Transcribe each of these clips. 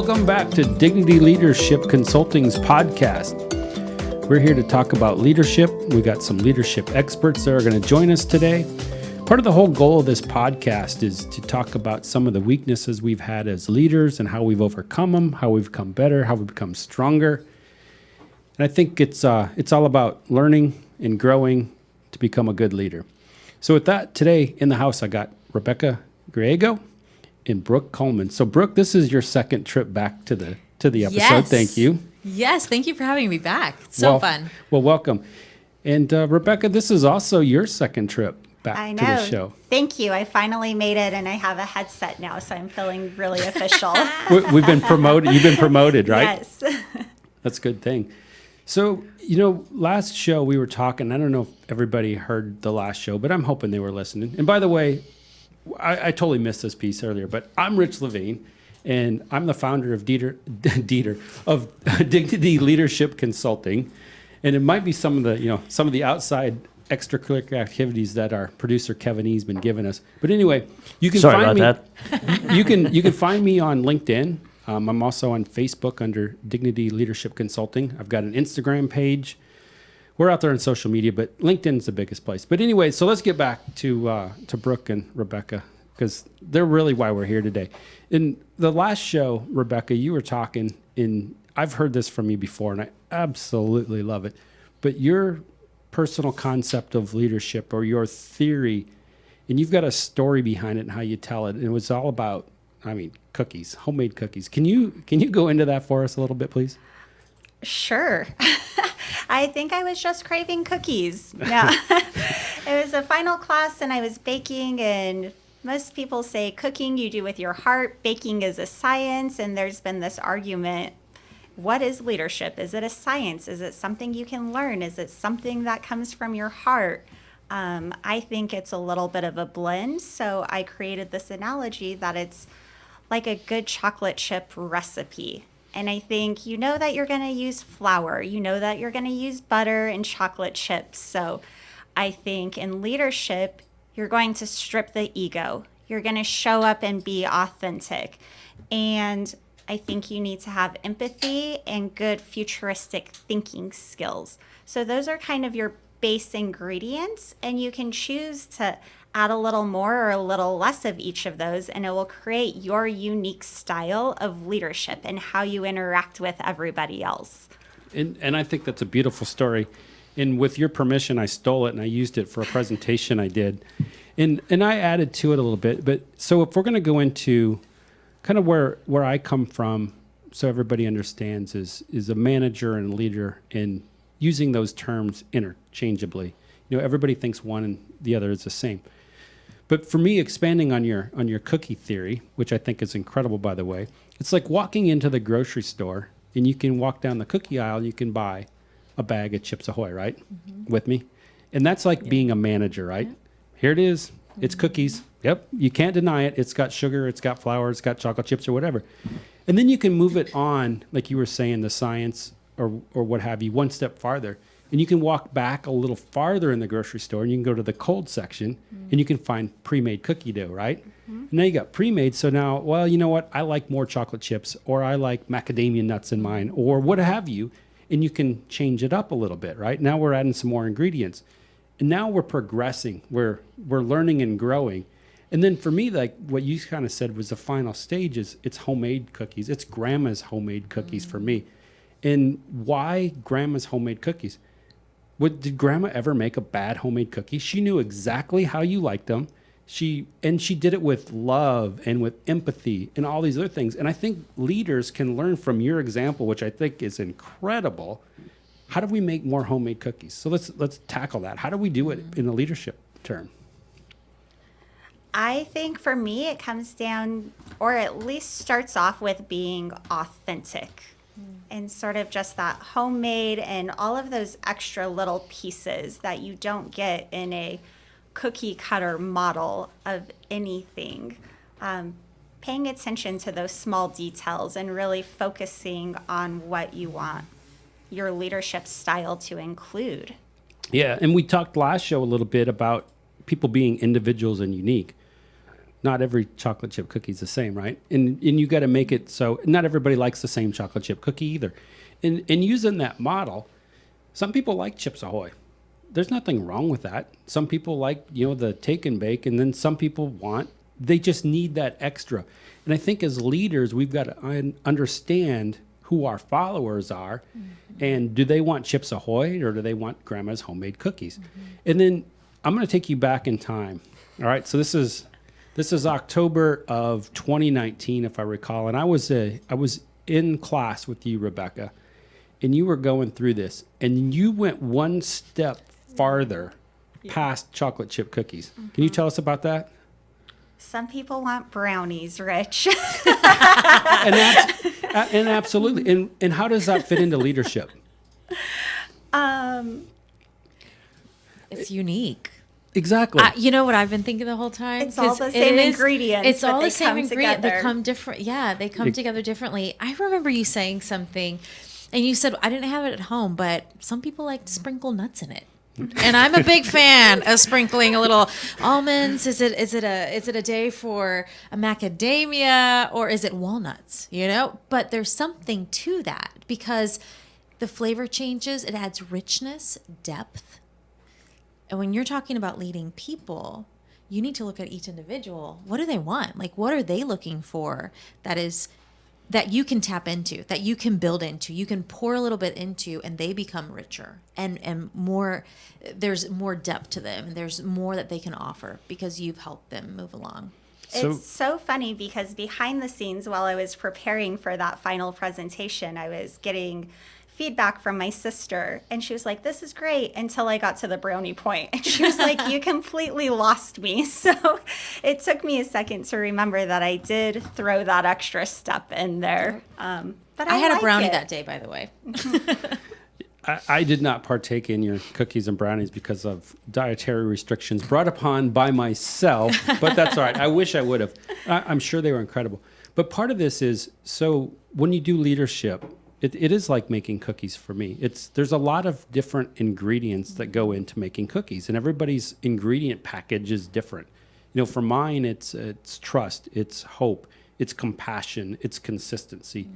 Welcome back to Dignity Leadership Consulting's podcast. We're here to talk about leadership. We got some leadership experts that are going to join us today. Part of the whole goal of this podcast is to talk about some of the weaknesses we've had as leaders and how we've overcome them, how we've become better, how we've become stronger. And I think it's all about learning and growing to become a good leader. So with that, today in the house, I got Rebecca Griego and Brooke Coleman. So Brooke, this is your second trip back to the episode. Yes. Thank you. Yes, thank you for having me back. It's so fun. Well, welcome. And Rebecca, this is also your second trip back I know. to the show. Thank you. I finally made it, and I have a headset now, so I'm feeling really official. We've been promoted. You've been promoted, right? Yes. That's a good thing. So, last show we were talking, I don't know if everybody heard the last show, but I'm hoping they were listening. And by the way, I totally missed this piece earlier, but I'm Rich Levine, and I'm the founder of Dieter of Dignity Leadership Consulting. And it might be some of the outside extracurricular activities that our producer Kevin E's been giving us. But anyway, you can find me. You can find me on LinkedIn. I'm also on Facebook under Dignity Leadership Consulting. I've got an Instagram page. We're out there on social media, but LinkedIn's the biggest place. But anyway, so let's get back to Brooke and Rebecca, because they're really why we're here today. In the last show, Rebecca, you were talking, and I've heard this from you before, and I absolutely love it. But your personal concept of leadership, or your theory, and you've got a story behind it and how you tell it, and it was all about, cookies, homemade cookies. Can you go into that for us a little bit, please? Sure. I think I was just craving cookies. No. It was a final class, and I was baking, and most people say cooking you do with your heart. Baking is a science, and there's been this argument. What is leadership? Is it a science? Is it something you can learn? Is it something that comes from your heart? I think it's a little bit of a blend. So I created this analogy that it's like a good chocolate chip recipe. And I think you know that you're going to use flour. You know that you're going to use butter and chocolate chips. So I think in leadership, you're going to strip the ego. You're going to show up and be authentic. And I think you need to have empathy and good futuristic thinking skills. So those are kind of your base ingredients, and you can choose to add a little more or a little less of each of those, and it will create your unique style of leadership and how you interact with everybody else. And I think that's a beautiful story. And with your permission, I stole it and I used it for a presentation I did. And I added to it a little bit. But so if we're going to go into kind of where I come from, so everybody understands, is a manager and leader, and using those terms interchangeably. Everybody thinks one and the other is the same. But for me, expanding on your cookie theory, which I think is incredible, by the way, it's like walking into the grocery store, and you can walk down the cookie aisle and you can buy a bag of Chips Ahoy, right? Mm-hmm. With me? And that's like being a manager, right? Yeah. Here it is. It's cookies. Yep. You can't deny it. It's got sugar, it's got flour, it's got chocolate chips or whatever. And then you can move it on, like you were saying, the science or what have you, one step farther. And you can walk back a little farther in the grocery store, and you can go to the cold section, and you can find pre-made cookie dough, right? Mm-hmm. And now you got pre-made. So now, well, you know what? I like more chocolate chips, or I like macadamia nuts in mine, or what have you. And you can change it up a little bit, right? Now we're adding some more ingredients. And now we're progressing. We're learning and growing. And then for me, like what you kind of said was the final stage is it's homemade cookies. It's grandma's homemade cookies for me. And why grandma's homemade cookies? Did grandma ever make a bad homemade cookie? She knew exactly how you liked them. She did it with love and with empathy and all these other things. And I think leaders can learn from your example, which I think is incredible. How do we make more homemade cookies? So let's tackle that. How do we do it in a leadership term? I think for me, it comes down, or at least starts off with being authentic. And sort of just that homemade and all of those extra little pieces that you don't get in a cookie cutter model of anything. Paying attention to those small details and really focusing on what you want your leadership style to include. Yeah, and we talked last show a little bit about people being individuals and unique. not every chocolate chip cookie is the same, right? And you got to make it so not everybody likes the same chocolate chip cookie either. And using that model, some people like Chips Ahoy. There's nothing wrong with that. Some people like, the take and bake, and then some people they just need that extra. And I think as leaders, we've got to understand who our followers are, and do they want Chips Ahoy or do they want grandma's homemade cookies? And then I'm going to take you back in time. All right, so this is October of 2019, if I recall, and I was in class with you, Rebecca, and you were going through this, and you went one step farther past chocolate chip cookies. Can you tell us about that? Some people want brownies, Rich. And absolutely. And how does that fit into leadership? It's unique. Exactly. You know what I've been thinking the whole time? It's all 'Cause the same ingredients, It's but all they the same come ingredients. They together. come different. Yeah, they come together differently. I remember you saying something, and you said, I didn't have it at home, but some people like to sprinkle nuts in it. And I'm a big fan of sprinkling a little almonds. Is it a day for a macadamia, or is it walnuts? But there's something to that, because the flavor changes. It adds richness, depth. And when you're talking about leading people, you need to look at each individual. What do they want? Like, what are they looking for that you can tap into, that you can build into, you can pour a little bit into, and they become richer and more, there's more depth to them, and there's more that they can offer because you've helped them move along. It's so funny because behind the scenes, while I was preparing for that final presentation, I was getting feedback from my sister, and she was like, "This is great," until I got to the brownie point, and she was like, "You completely lost me." So it took me a second to remember that I did throw that extra step in there. But I had like a brownie it. that day, by the way. I did not partake in your cookies and brownies because of dietary restrictions brought upon by myself, but that's all right. I wish I would have. I'm sure they were incredible. But part of this is, so when you do leadership, it is like making cookies for me. There's a lot of different ingredients that go into making cookies, and everybody's ingredient package is different. For mine, it's trust, it's hope, it's compassion, it's consistency.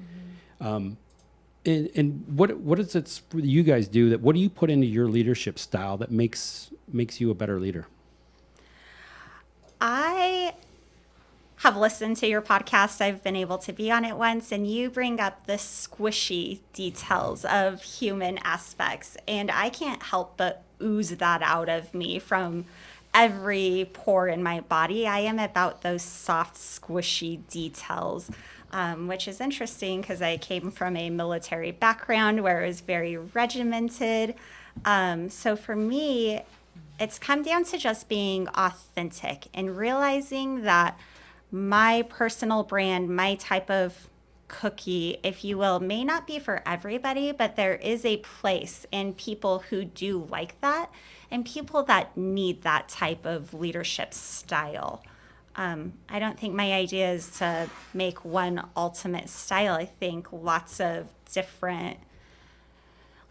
And what is it you guys do? What do you put into your leadership style that makes you a better leader? I have listened to your podcast. I've been able to be on it once, and you bring up the squishy details of human aspects, and I can't help but ooze that out of me from every pore in my body. I am about those soft, squishy details, which is interesting because I came from a military background where it was very regimented. So for me, it's come down to just being authentic and realizing that my personal brand, my type of cookie, if you will, may not be for everybody, but there is a place in people who do like that and people that need that type of leadership style. I don't think my idea is to make one ultimate style. I think lots of different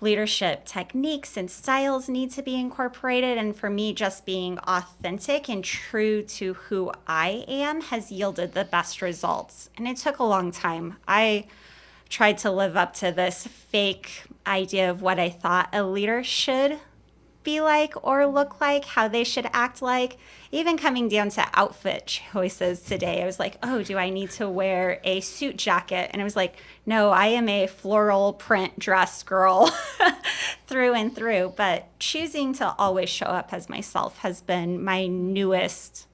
leadership techniques and styles need to be incorporated. And for me, just being authentic and true to who I am has yielded the best results. And it took a long time. I tried to live up to this fake idea of what I thought a leader should be like or look like, how they should act like. Even coming down to outfit choices today, I was like, oh, do I need to wear a suit jacket? And I was like, no, I am a floral print dress girl through and through. But choosing to always show up as myself has been my newest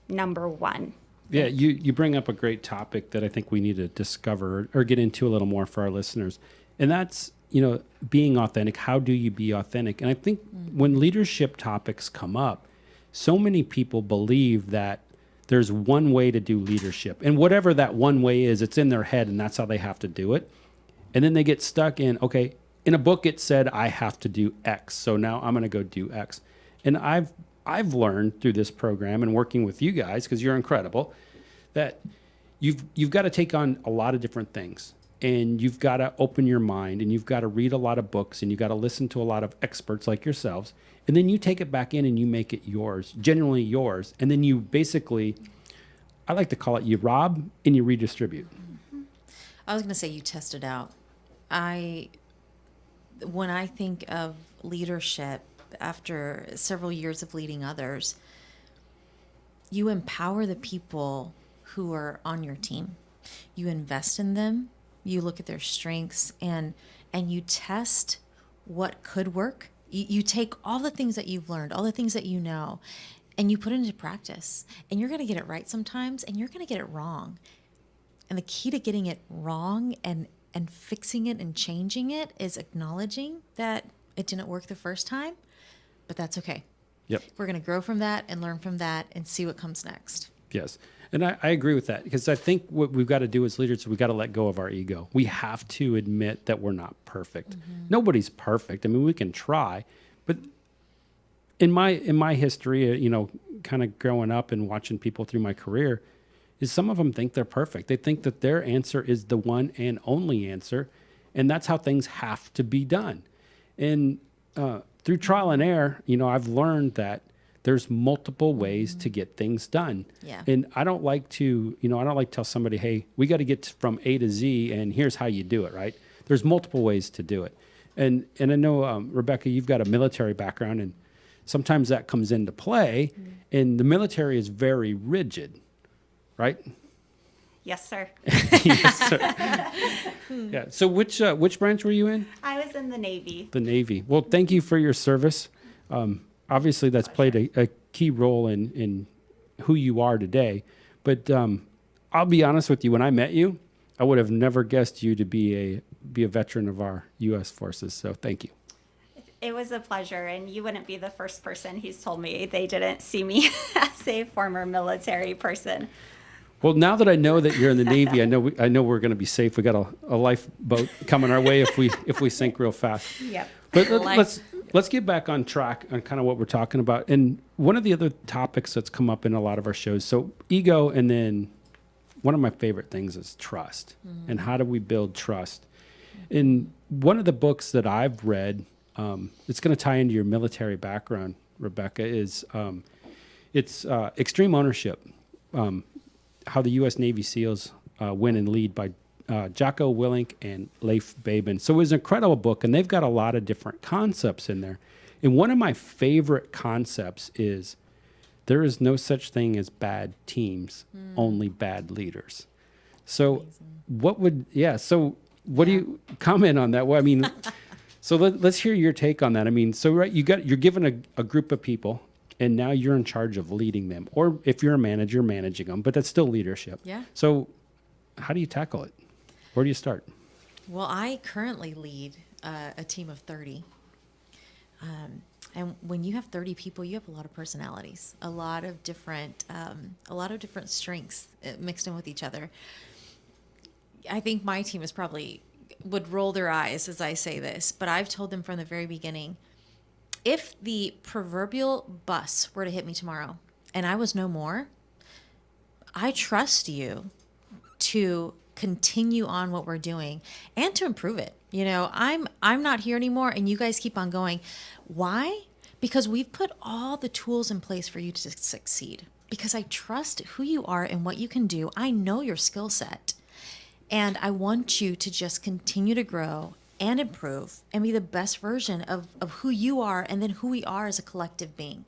number one. Yeah, you bring up a great topic that I think we need to discover or get into a little more for our listeners. And that's, being authentic. How do you be authentic? And I think when leadership topics come up, so many people believe that there's one way to do leadership. And whatever that one way is, it's in their head and that's how they have to do it. And then they get stuck in, okay, in a book it said I have to do X, so now I'm going to go do X. And I've learned through this program and working with you guys, because you're incredible, that you've got to take on a lot of different things. And you've got to open your mind, and you've got to read a lot of books, and you've got to listen to a lot of experts like yourselves. And then you take it back in and you make it yours, genuinely yours. And then you basically I like to call it you rob and you redistribute. I was going to say you test it out. When I think of leadership after several years of leading others, you empower the people who are on your team. You invest in them. You look at their strengths and you test what could work. You take all the things that you've learned, all the things that you know, and you put it into practice. And you're going to get it right sometimes, and you're going to get it wrong. And the key to getting it wrong and fixing it and changing it is acknowledging that it didn't work the first time, but that's okay. Yep. We're going to grow from that and learn from that and see what comes next. Yes. And I agree with that, because I think what we've got to do as leaders, we've got to let go of our ego. We have to admit that we're not perfect. Nobody's perfect. I mean, we can try, but in my history, kind of growing up and watching people through my career, is some of them think they're perfect. They think that their answer is the one and only answer, and that's how things have to be done. And through trial and error, I've learned that there's multiple ways to get things done. Yeah. And I don't like to, tell somebody, hey, we got to get from A to Z and here's how you do it, right? There's multiple ways to do it. And I know, Rebecca, you've got a military background, and sometimes that comes into play, and the military is very rigid, right? Yes, sir. Yes, sir. Yeah. So which branch were you in? I was in the Navy. The Navy. Well, thank you for your service. Obviously, that's played a key role in who you are today. But I'll be honest with you. When I met you, I would have never guessed you to be a veteran of our U.S. forces. So thank you. It was a pleasure, and you wouldn't be the first person who's told me they didn't see me as a former military person. Well, now that I know that you're in the Navy, I know we're going to be safe. We got a lifeboat coming our way if we sink real fast. Yep. But let's get back on track on kind of what we're talking about. And one of the other topics that's come up in a lot of our shows, so ego, and then one of my favorite things is trust. And how do we build trust? In one of the books that I've read, it's going to tie into your military background, Rebecca, is it's Extreme Ownership, how the U.S. Navy SEALs win and lead, by Jocko Willink and Leif Babin. So it was an incredible book, and they've got a lot of different concepts in there. And one of my favorite concepts is there is no such thing as bad teams, only bad leaders. So what do you comment on that? Well, I mean, so let's hear your take on that. I mean, so right, you're given a group of people, and now you're in charge of leading them. Or if you're a manager, managing them, but that's still leadership. Yeah. So how do you tackle it? Where do you start? Well, I currently lead a team of 30. And when you have 30 people, you have a lot of personalities, a lot of different strengths mixed in with each other. I think my team would roll their eyes as I say this, but I've told them from the very beginning, if the proverbial bus were to hit me tomorrow and I was no more, I trust you to continue on what we're doing and to improve it. I'm not here anymore, and you guys keep on going. Why? Because we've put all the tools in place for you to succeed. Because I trust who you are and what you can do. I know your skill set. And I want you to just continue to grow and improve and be the best version of who you are, and then who we are as a collective being.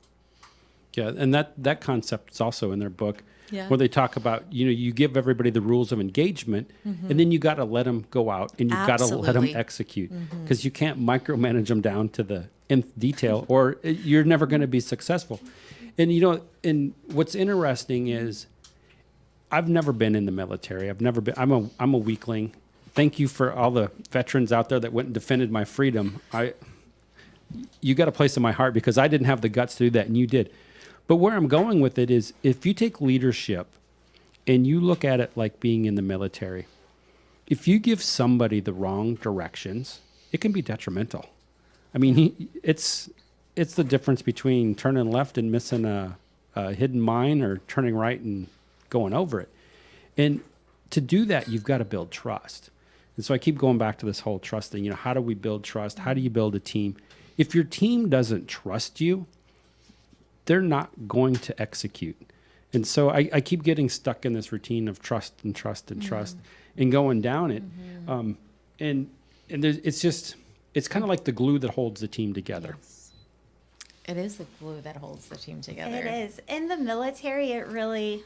Yeah, and that concept is also in their book, Yeah. where they talk about, you give everybody the rules of engagement, and then you got to let them go out, and you've got to let them Absolutely. execute, because you can't micromanage them down to the nth detail, or you're never going to be successful. And and what's interesting is, I've never been in the military. I'm a weakling. Thank you for all the veterans out there that went and defended my freedom. You got a place in my heart, because I didn't have the guts to do that, and you did. But where I'm going with it is, if you take leadership and you look at it like being in the military, if you give somebody the wrong directions, it can be detrimental. I mean, it's the difference between turning left and missing a hidden mine, or turning right and going over it. And to do that, you've got to build trust. And so I keep going back to this whole trust thing. How do we build trust? How do you build a team? If your team doesn't trust you, they're not going to execute. And so I keep getting stuck in this routine of trust and trust and trust and going down it. And it's kind of like the glue that holds the team together. Yes. It is the glue that holds the team together. It is. In the military, it really,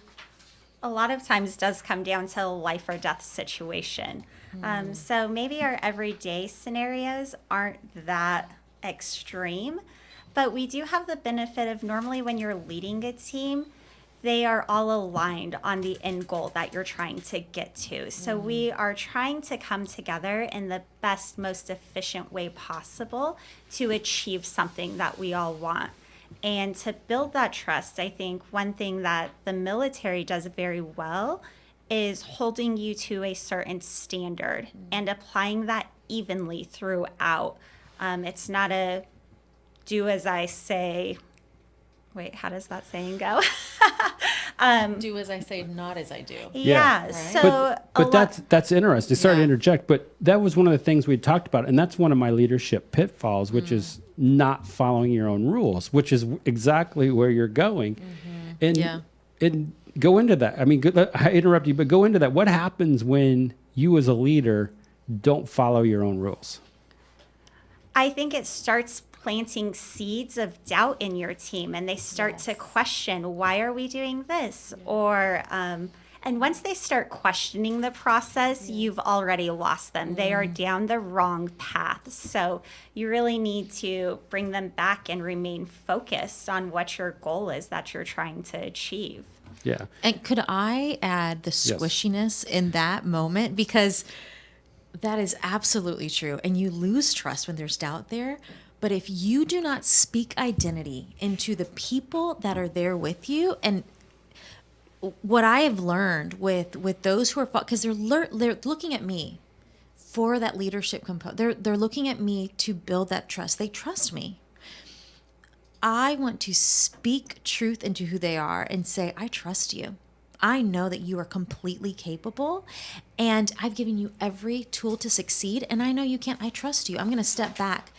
a lot of times does come down to a life or death situation. So maybe our everyday scenarios aren't that extreme, but we do have the benefit of normally when you're leading a team, they are all aligned on the end goal that you're trying to get to. So we are trying to come together in the best, most efficient way possible to achieve something that we all want. And to build that trust, I think one thing that the military does very well is holding you to a certain standard and applying that evenly throughout. It's not a do as I say. Wait, how does that saying go? Do as I say, not as I do. Yeah. Right. So, But that's interesting. Sorry to Yeah. interject, but that was one of the things we talked about, and that's one of my leadership pitfalls, which is not following your own rules, which is exactly where you're going. And Yeah. and go into that. I mean, I interrupt you, but go into that. What happens when you, as a leader, don't follow your own rules? I think it starts planting seeds of doubt in your team, and they start to question, why are we doing this? Or, and once they start questioning the process, you've already lost them. They are down the wrong path. So you really need to bring them back and remain focused on what your goal is that you're trying to achieve. Yeah. And could I add the squishiness in that moment? Because that is absolutely true. And you lose trust when there's doubt there. But if you do not speak identity into the people that are there with you, and what I have learned with those who are, because they're looking at me for that leadership component. They're looking at me to build that trust. They trust me. I want to speak truth into who they are and say, I trust you. I know that you are completely capable, and I've given you every tool to succeed, and I know you can't. I trust you. I'm going to step back.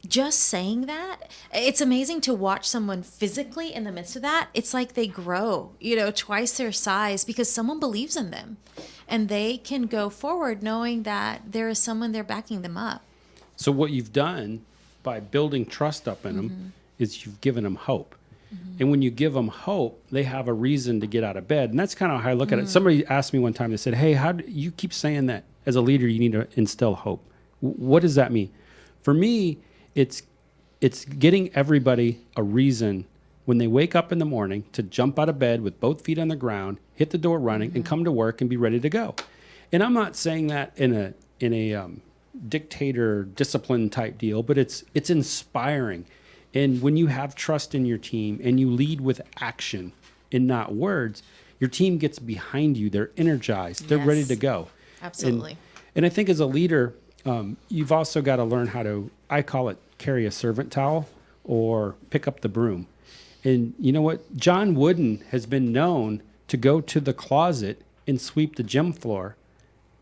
Just saying that, it's amazing to watch someone physically in the midst of that. It's like they grow, twice their size because someone believes in them, and they can go forward knowing that there is someone there backing them up. So what you've done by building trust up in them is you've given them hope. And when you give them hope, they have a reason to get out of bed. And that's kind of how I look at it. Somebody asked me one time, they said, hey, how do you keep saying that as a leader, you need to instill hope? What does that mean? For me, it's getting everybody a reason when they wake up in the morning to jump out of bed with both feet on the ground, hit the door running, and come to work and be ready to go. And I'm not saying that in a dictator discipline type deal, but it's inspiring. And when you have trust in your team and you lead with action and not words, your team gets behind you. They're energized. They're ready Yes. to go. Absolutely. And I think as a leader, you've also got to learn how to, I call it, carry a servant towel or pick up the broom. And you know what? John Wooden has been known to go to the closet and sweep the gym floor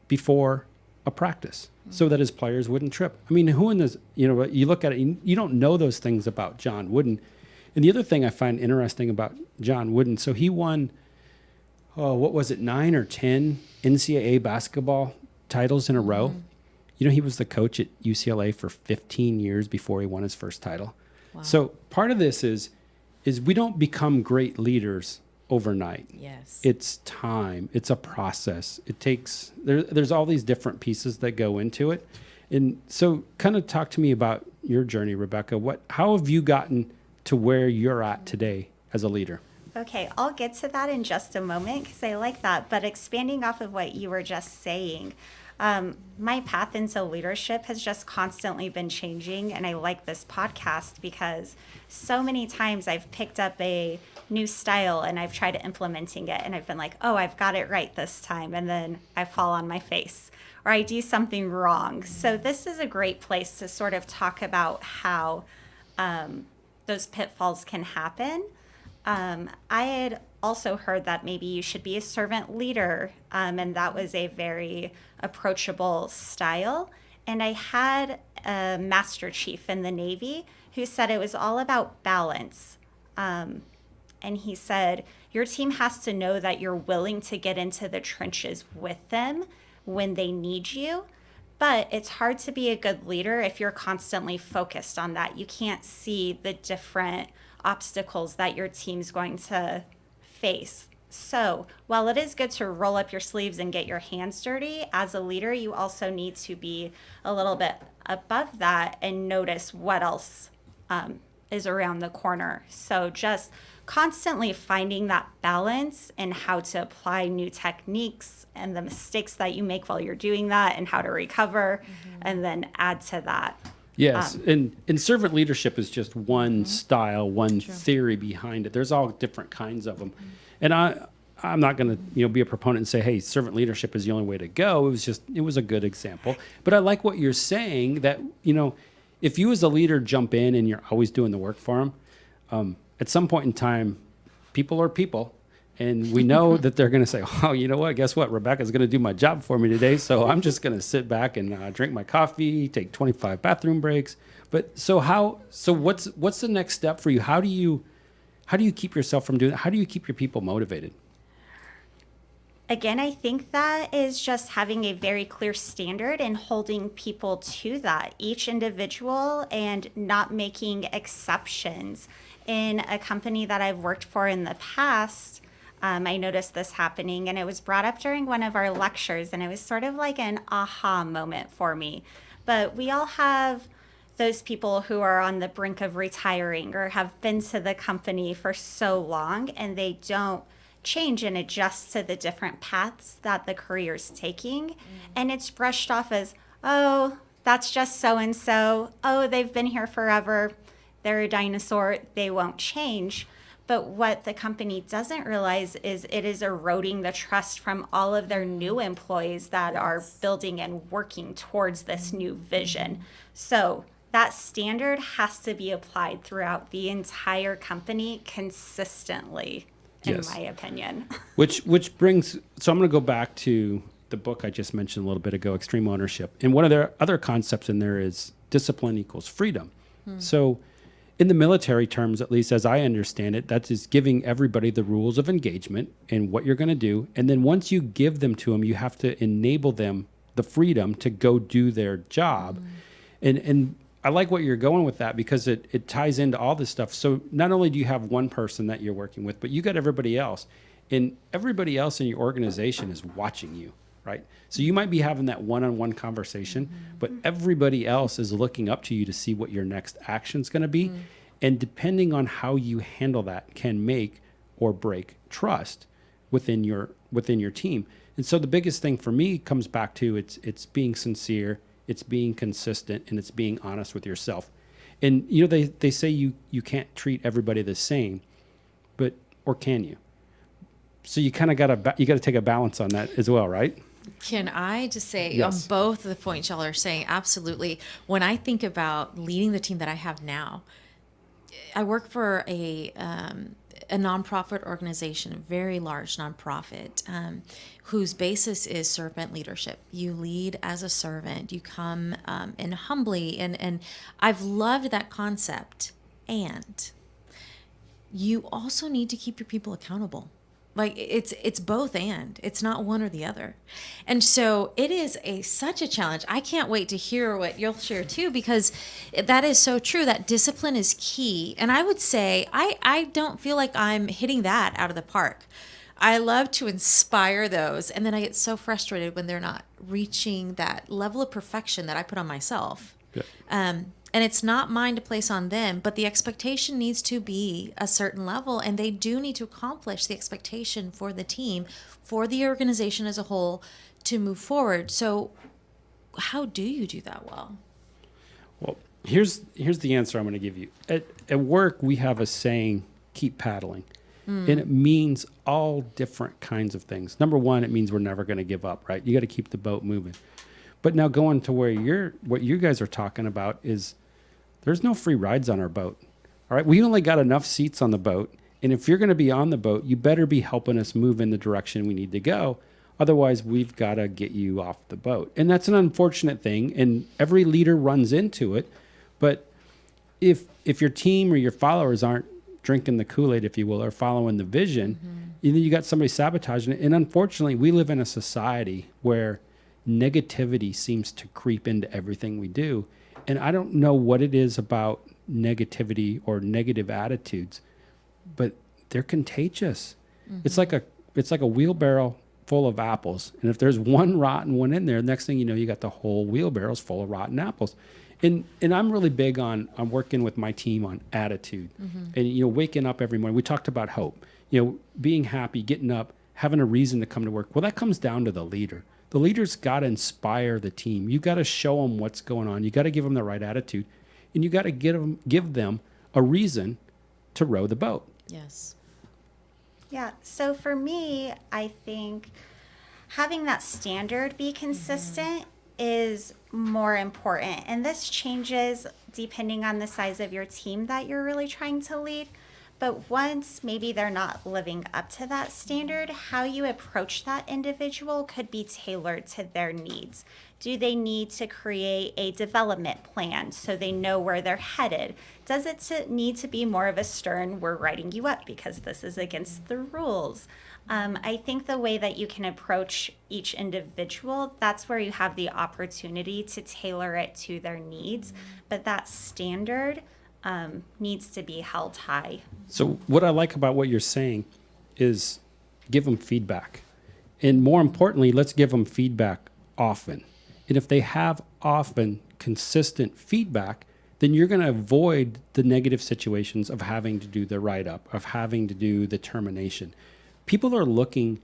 before a practice so that his players wouldn't trip. I mean, who in this, you look at it, you don't know those things about John Wooden. And the other thing I find interesting about John Wooden, so he won, 9 or 10 NCAA basketball titles in a row. He was the coach at UCLA for 15 years before he won his first title. Wow. So part of this is we don't become great leaders overnight. Yes. It's time. It's a process. It takes, there's all these different pieces that go into it. And so kind of talk to me about your journey, Rebecca. How have you gotten to where you're at today as a leader? Okay, I'll get to that in just a moment because I like that. But expanding off of what you were just saying, my path into leadership has just constantly been changing. And I like this podcast because so many times I've picked up a new style and I've tried implementing it. And I've been like, oh, I've got it right this time. And then I fall on my face or I do something wrong. So this is a great place to sort of talk about how those pitfalls can happen. I had also heard that maybe you should be a servant leader, and that was a very approachable style. And I had a master chief in the Navy who said it was all about balance. And and he said, your team has to know that you're willing to get into the trenches with them when they need you. But it's hard to be a good leader if you're constantly focused on that. You can't see the different obstacles that your team's going to face. So while it is good to roll up your sleeves and get your hands dirty, as a leader, you also need to be a little bit above that and notice what else is around the corner. So just constantly finding that balance and how to apply new techniques and the mistakes that you make while you're doing that and how to recover and then add to that. Yes, and servant leadership is just one style, one theory behind it. There's all different kinds of them, and I'm not going to be a proponent and say, hey, servant leadership is the only way to go. It was a good example, but I like what you're saying that if you as a leader jump in and you're always doing the work for them, at some point in time, people are people. And we know that they're going to say, oh, you know what? Guess what? Rebecca's going to do my job for me today. So I'm just going to sit back and drink my coffee, take 25 bathroom breaks. But so what's the next step for you? How do you keep yourself from doing that? How do you keep your people motivated? Again, I think that is just having a very clear standard and holding people to that, each individual, and not making exceptions. In a company that I've worked for in the past, I noticed this happening, and it was brought up during one of our lectures, and it was sort of like an aha moment for me. But we all have those people who are on the brink of retiring or have been to the company for so long, and they don't change and adjust to the different paths that the career's taking. And it's brushed off as, oh, that's just so-and-so. Oh, they've been here forever. They're a dinosaur. They won't change. But what the company doesn't realize is it is eroding the trust from all of their new employees that are building and working towards this new vision. So that standard has to be applied throughout the entire company consistently, in my opinion. Which brings, so I'm going to go back to the book I just mentioned a little bit ago, Extreme Ownership. And one of their other concepts in there is discipline equals freedom. So in the military terms, at least as I understand it, that is giving everybody the rules of engagement and what you're going to do. And then once you give them to them, you have to enable them the freedom to go do their job. And I like what you're going with that because it ties into all this stuff. So not only do you have one person that you're working with, but you got everybody else. And everybody else in your organization is watching you, right? So you might be having that one-on-one conversation, but everybody else is looking up to you to see what your next action's going to be. And depending on how you handle that can make or break trust within your team. And so the biggest thing for me comes back to it's being sincere, it's being consistent, and it's being honest with yourself. And they say you can't treat everybody the same, or can you? So you kind of got to take a balance on that as well, right? Can I just say Yes. on both of the points y'all are saying, absolutely. When I think about leading the team that I have now, I work for a nonprofit organization, a very large nonprofit, whose basis is servant leadership. You lead as a servant. You come and humbly, and I've loved that concept. And you also need to keep your people accountable. Like it's both and it's not one or the other. And so it is such a challenge. I can't wait to hear what you'll share too, because that is so true. That discipline is key. And I would say, I don't feel like I'm hitting that out of the park. I love to inspire those. And then I get so frustrated when they're not reaching that level of perfection that I put on myself. Yeah. And it's not mine to place on them, but the expectation needs to be a certain level, and they do need to accomplish the expectation for the team, for the organization as a whole, to move forward. So how do you do that well? Well, here's the answer I'm going to give you. At work, we have a saying, keep paddling. And it means all different kinds of things. Number one, it means we're never going to give up, right? You got to keep the boat moving. But now going to what you guys are talking about is there's no free rides on our boat. All right. We only got enough seats on the boat. And if you're going to be on the boat, you better be helping us move in the direction we need to go. Otherwise, we've got to get you off the boat. And that's an unfortunate thing. And every leader runs into it. But if your team or your followers aren't drinking the Kool-Aid, if you will, or following the vision, and then you got somebody sabotaging it. And unfortunately, we live in a society where negativity seems to creep into everything we do. And I don't know what it is about negativity or negative attitudes, but they're contagious. It's like a wheelbarrow full of apples. And if there's one rotten one in there, next thing you know, you got the whole wheelbarrow's full of rotten apples. And I'm really big on working with my team on attitude and, waking up every morning. We talked about hope, being happy, getting up, having a reason to come to work. Well, that comes down to the leader. The leader's got to inspire the team. You got to show them what's going on. You got to give them the right attitude, and you got to give them a reason to row the boat. Yes. Yeah. So for me, I think having that standard be consistent is more important. And this changes depending on the size of your team that you're really trying to lead. But once maybe they're not living up to that standard, how you approach that individual could be tailored to their needs. Do they need to create a development plan so they know where they're headed? Does it need to be more of a stern, we're writing you up because this is against the rules? I think the way that you can approach each individual, that's where you have the opportunity to tailor it to their needs. But that standard needs to be held high. So what I like about what you're saying is give them feedback. And more importantly, let's give them feedback often. And if they have often consistent feedback, then you're going to avoid the negative situations of having to do the write-up, of having to do the termination. People are looking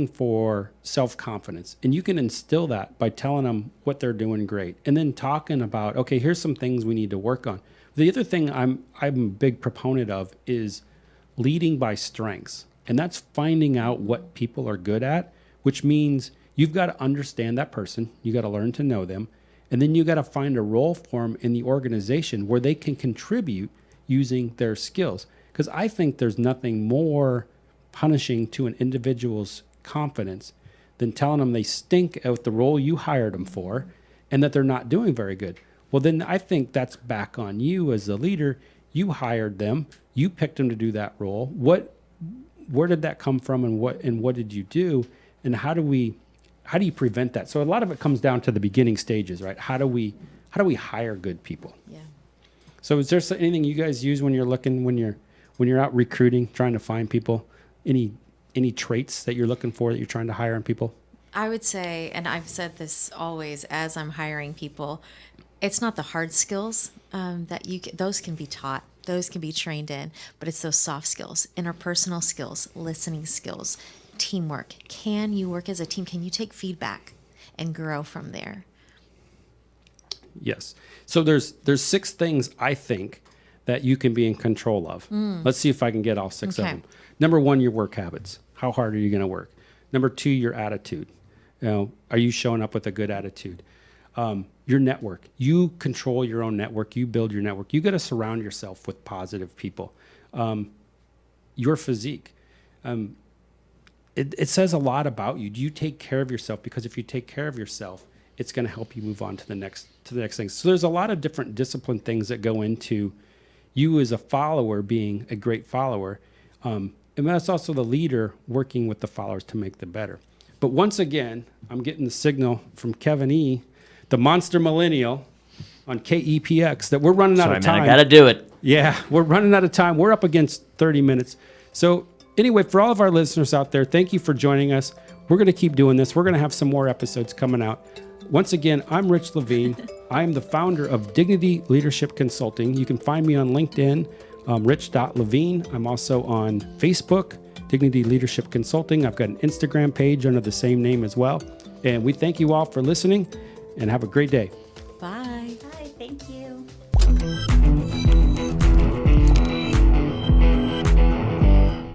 for self-confidence, and you can instill that by telling them what they're doing great and then talking about, okay, here's some things we need to work on. The other thing I'm a big proponent of is leading by strengths, and that's finding out what people are good at, which means you've got to understand that person, you got to learn to know them, and then you got to find a role for them in the organization where they can contribute using their skills. Because I think there's nothing more punishing to an individual's confidence than telling them they stink at the role you hired them for and that they're not doing very good. Well, then I think that's back on you as the leader. You hired them, you picked them to do that role. Where did that come from, and what did you do, and how do you prevent that? So a lot of it comes down to the beginning stages, right? How do we hire good people? Yeah. So is there anything you guys use when you're out recruiting, trying to find people? Any traits that you're looking for that you're trying to hire in people? I would say, and I've said this always as I'm hiring people, it's not the hard skills those can be taught, those can be trained in, but it's those soft skills, interpersonal skills, listening skills, teamwork. Can you work as a team? Can you take feedback and grow from there? Yes. So there's 6 things I think that you can be in control of. Let's see if I can get all 6 of Okay. them. Number 1, your work habits. How hard are you going to work? Number 2, your attitude. Are you showing up with a good attitude? Your network. You control your own network. You build your network. You got to surround yourself with positive people. Your physique. It says a lot about you. Do you take care of yourself? Because if you take care of yourself, it's going to help you move on to the next thing. So there's a lot of different discipline things that go into you as a follower being a great follower. And that's also the leader working with the followers to make them better. But once again, I'm getting the signal from Kevin E., the Monster Millennial on KEPX, that we're running out of time. Sorry, man, I got to do it. Yeah, we're running out of time. We're up against 30 minutes. So anyway, for all of our listeners out there, thank you for joining us. We're going to keep doing this. We're going to have some more episodes coming out. Once again, I'm Rich Levine. I am the founder of Dignity Leadership Consulting. You can find me on LinkedIn, rich.levine. I'm also on Facebook, Dignity Leadership Consulting. I've got an Instagram page under the same name as well. And we thank you all for listening, and have a great day. Bye. Bye. Thank you.